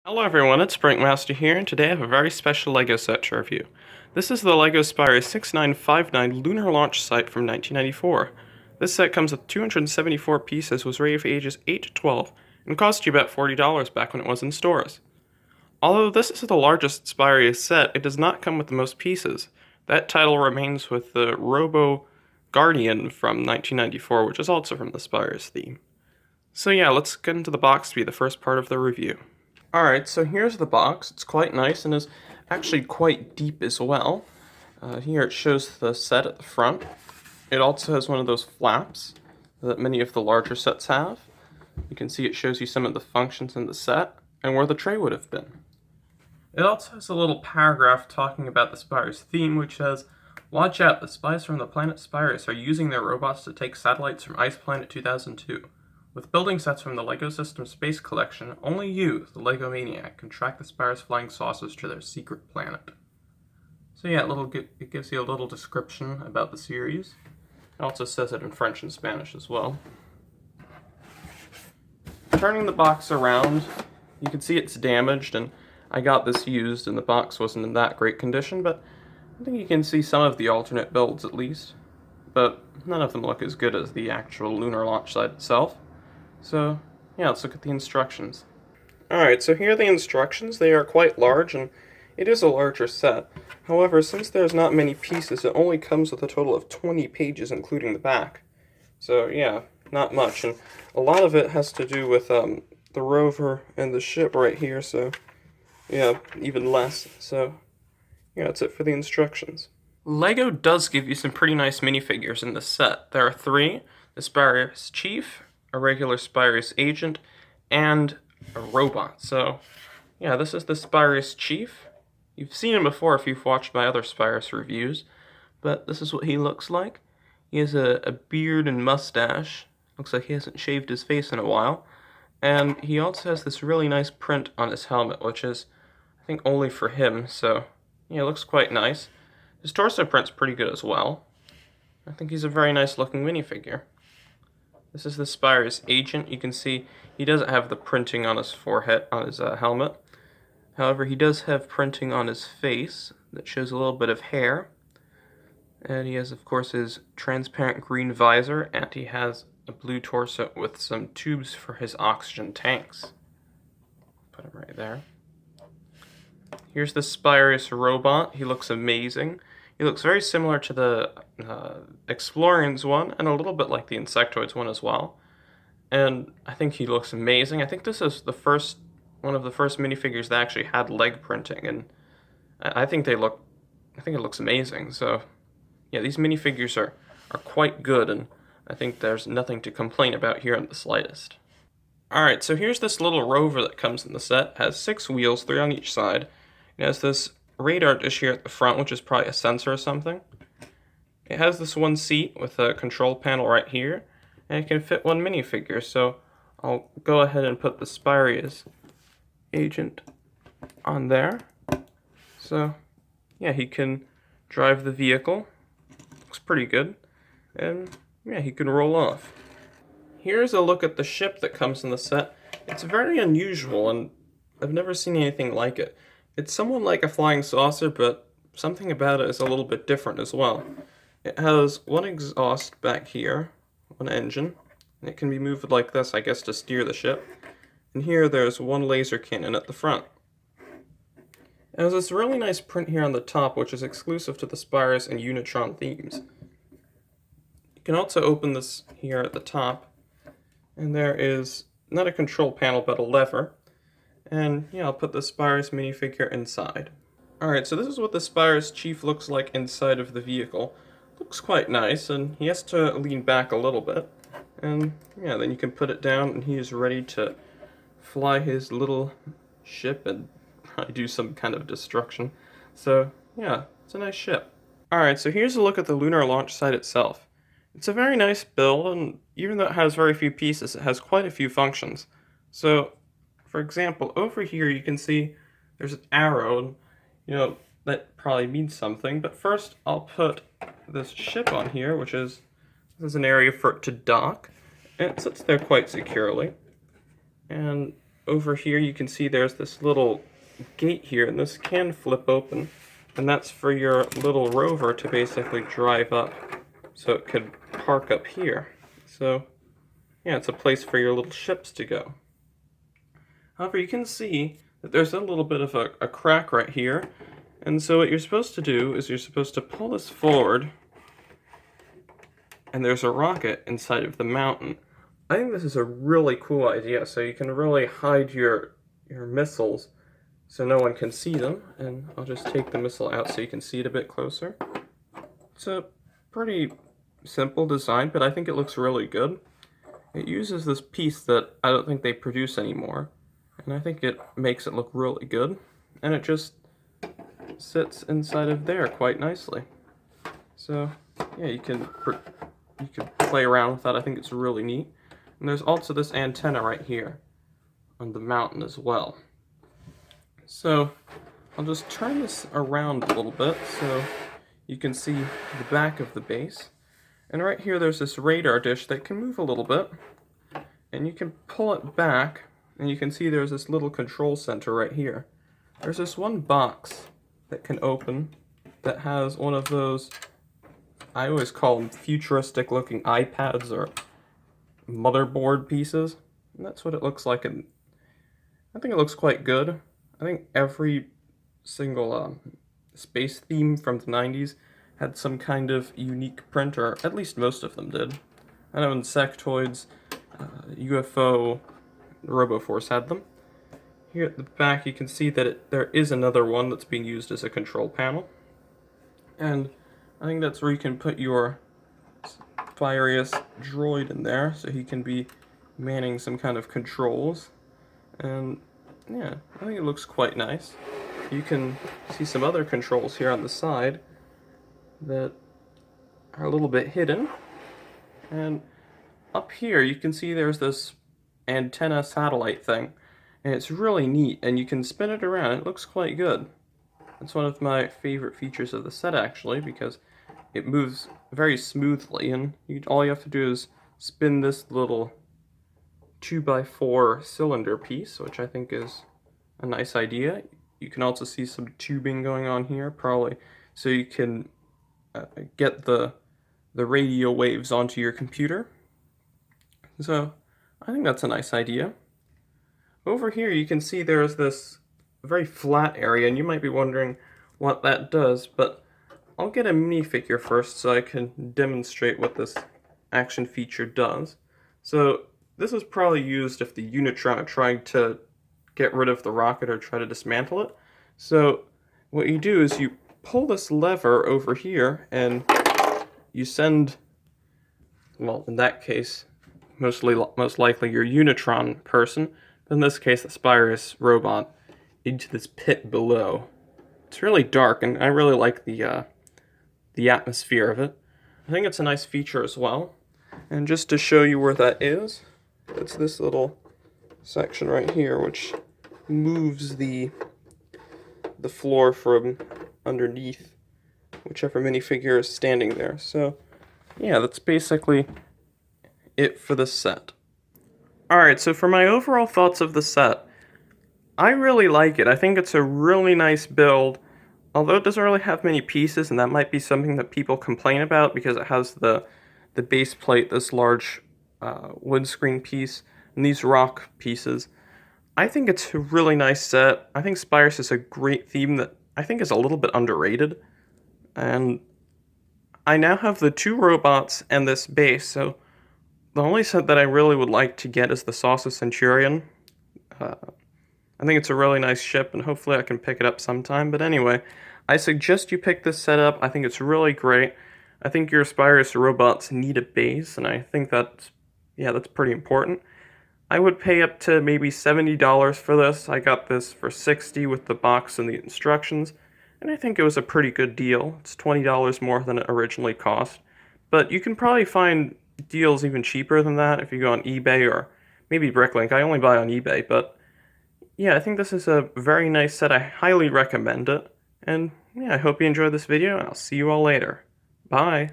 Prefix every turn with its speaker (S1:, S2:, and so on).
S1: Hello everyone, it's Brinkmaster here, and today I have a very special LEGO set to review. This is the LEGO Spyrius 6959 Lunar launch site from 1994. This set comes with 274 pieces, was rated for ages 8 to 12, and cost you about $40 back when it was in stores. Although this is the largest Spyrius set, it does not come with the most pieces. That title remains with the Robo Guardian from 1994, which is also from the Spyrius theme. So yeah, let's get into the box to be the first part of the review. Alright, so here's the box. It's quite nice and is actually quite deep as well. Here it shows the set at the front. It also has one of those flaps that many of the larger sets have. You can see it shows you some of the functions in the set and where the tray would have been. It also has a little paragraph talking about the Spyrius theme, which says, "Watch out, the spies from the planet Spyrius are using their robots to take satellites from Ice Planet 2002. With building sets from the LEGO System Space Collection, only you, the LEGO Maniac, can track the Spyrius flying saucers to their secret planet." So yeah, it gives you a little description about the series. It also says it in French and Spanish as well. Turning the box around, you can see it's damaged, and I got this used and the box wasn't in that great condition, but I think you can see some of the alternate builds at least. But none of them look as good as the actual lunar launch site itself. So, yeah, let's look at the instructions. Alright, so here are the instructions. They are quite large, and it is a larger set. However, since there's not many pieces, it only comes with a total of 20 pages, including the back. So, yeah, not much. And a lot of it has to do with the rover and the ship right here, so, yeah, even less. So, yeah, that's it for the instructions. LEGO does give you some pretty nice minifigures in this set. There are 3, the Spyrius Chief, a regular Spyrius agent, and a robot. So, yeah, this is the Spyrius Chief. You've seen him before if you've watched my other Spyrius reviews, but this is what he looks like. He has a beard and mustache. Looks like he hasn't shaved his face in a while. And he also has this really nice print on his helmet, which is, I think, only for him, so, yeah, it looks quite nice. His torso print's pretty good as well. I think he's a very nice looking minifigure. This is the Spyrius agent. You can see he doesn't have the printing on his forehead, on his helmet. However, he does have printing on his face that shows a little bit of hair. And he has, of course, his transparent green visor, and he has a blue torso with some tubes for his oxygen tanks. Put him right there. Here's the Spyrius robot. He looks amazing. He looks very similar to the Explorians one, and a little bit like the Insectoids one as well. And I think he looks amazing. I think this is one of the first minifigures that actually had leg printing, and I think it looks amazing. So, yeah, these minifigures are quite good, and I think there's nothing to complain about here in the slightest. Alright, so here's this little rover that comes in the set. It has 6 wheels, 3 on each side. It has this radar dish here at the front, which is probably a sensor or something. It has this one seat with a control panel right here, and it can fit 1 minifigure, so I'll go ahead and put the Spyrius agent on there. So, yeah, he can drive the vehicle. Looks pretty good. And, yeah, he can roll off. Here's a look at the ship that comes in the set. It's very unusual, and I've never seen anything like it. It's somewhat like a flying saucer, but something about it is a little bit different as well. It has 1 exhaust back here, 1 engine, and it can be moved like this, I guess, to steer the ship. And here there's 1 laser cannon at the front. It has this really nice print here on the top, which is exclusive to the Spyrius and Unitron themes. You can also open this here at the top, and there is not a control panel, but a lever. And yeah, I'll put the Spyrius minifigure inside. Alright, so this is what the Spyrius Chief looks like inside of the vehicle. Looks quite nice, and he has to lean back a little bit. And yeah, then you can put it down, and he is ready to fly his little ship and probably do some kind of destruction. So yeah, it's a nice ship. Alright, so here's a look at the lunar launch site itself. It's a very nice build, and even though it has very few pieces, it has quite a few functions. So, for example, over here you can see there's an arrow, and, you know, that probably means something, but first I'll put this ship on here, which is, this is an area for it to dock, and it sits there quite securely. And over here you can see there's this little gate here, and this can flip open, and that's for your little rover to basically drive up, so it could park up here. So yeah, it's a place for your little ships to go. However, you can see that there's a little bit of a crack right here, and so what you're supposed to do is you're supposed to pull this forward, and there's a rocket inside of the mountain. I think this is a really cool idea, so you can really hide your missiles so no one can see them. And I'll just take the missile out so you can see it a bit closer. It's a pretty simple design, but I think it looks really good. It uses this piece that I don't think they produce anymore, and I think it makes it look really good. And it just sits inside of there quite nicely. So yeah, you can play around with that. I think it's really neat. And there's also this antenna right here on the mountain as well. So I'll just turn this around a little bit so you can see the back of the base. And right here there's this radar dish that can move a little bit. And you can pull it back, and you can see there's this little control center right here. There's this one box that can open that has one of those, I always call them futuristic looking iPads or motherboard pieces. And that's what it looks like, and I think it looks quite good. I think every single space theme from the 90s had some kind of unique printer, at least most of them did. I know Insectoids, UFO, RoboForce had them. Here at the back you can see that there is another one that's being used as a control panel. And I think that's where you can put your Spyrius droid in there, so he can be manning some kind of controls. And yeah, I think it looks quite nice. You can see some other controls here on the side that are a little bit hidden. And up here you can see there's this antenna satellite thing, and it's really neat, and you can spin it around. It looks quite good. It's one of my favorite features of the set, actually, because it moves very smoothly, and all you have to do is spin this little 2x4 cylinder piece, which I think is a nice idea. You can also see some tubing going on here, probably so you can get the radio waves onto your computer. So I think that's a nice idea. Over here you can see there's this very flat area, and you might be wondering what that does, but I'll get a minifigure first so I can demonstrate what this action feature does. So this is probably used if the Unitron are trying to get rid of the rocket or try to dismantle it. So what you do is you pull this lever over here, and you send, well, in that case, most likely your Unitron person, but in this case the Spyrius robot, into this pit below. It's really dark, and I really like the atmosphere of it. I think it's a nice feature as well. And just to show you where that is, it's this little section right here which moves the floor from underneath whichever minifigure is standing there. So yeah, that's basically it for the set. Alright, so for my overall thoughts of the set, I really like it. I think it's a really nice build, although it doesn't really have many pieces, and that might be something that people complain about because it has the base plate, this large wood screen piece, and these rock pieces. I think it's a really nice set. I think Spyrius is a great theme that I think is a little bit underrated. And I now have the 2 robots and this base, so the only set that I really would like to get is the Saucer Centurion. I think it's a really nice ship, and hopefully I can pick it up sometime. But anyway, I suggest you pick this set up. I think it's really great. I think your Spyrius robots need a base, and I think that's pretty important. I would pay up to maybe $70 for this. I got this for $60 with the box and the instructions, and I think it was a pretty good deal. It's $20 more than it originally cost. But you can probably find deals even cheaper than that if you go on eBay or maybe Bricklink. I only buy on eBay, but yeah, I think this is a very nice set. I highly recommend it. And yeah, I hope you enjoyed this video, and I'll see you all later. Bye!